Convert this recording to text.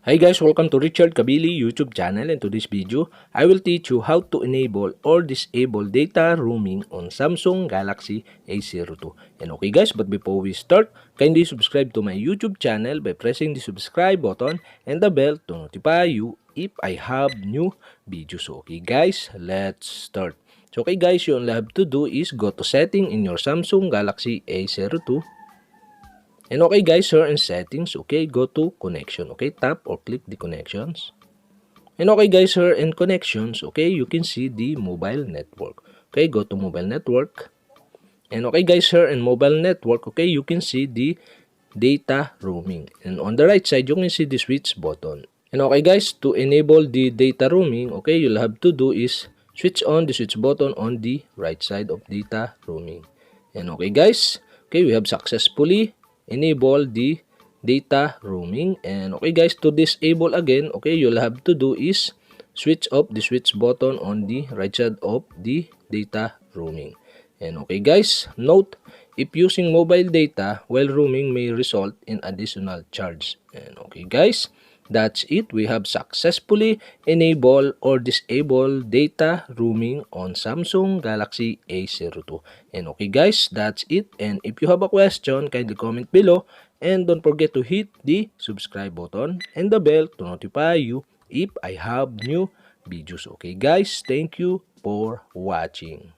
Hi guys, welcome to Richard Kabili YouTube channel, and to this video, I will teach you how to enable or disable data roaming on Samsung Galaxy A02. And okay guys, but before we start, kindly subscribe to my YouTube channel by pressing the subscribe button and the bell to notify you if I have new videos. Okay guys, let's start. So okay guys, you only have to do is go to setting in your Samsung Galaxy A02. And okay guys, here in settings, okay, go to connection, okay, tap or click the connections. And okay guys, here in connections, okay, you can see the mobile network. Okay, go to mobile network. And okay guys, here in mobile network, okay, you can see the data roaming. And on the right side, you can see the switch button. And okay guys, to enable the data roaming, okay, you'll have to do is switch on the switch button on the right side of data roaming. And okay guys, okay, we have successfully enabled the data roaming. And okay guys, to disable again, okay, you'll have to do is switch off the switch button on the right side of the data roaming. And okay guys, note, if using mobile data while roaming may result in additional charge. And okay guys, that's it. We have successfully enabled or disabled data roaming on Samsung Galaxy A02. And okay guys, that's it. And if you have a question, kindly comment below. And don't forget to hit the subscribe button and the bell to notify you if I have new videos. Okay guys, thank you for watching.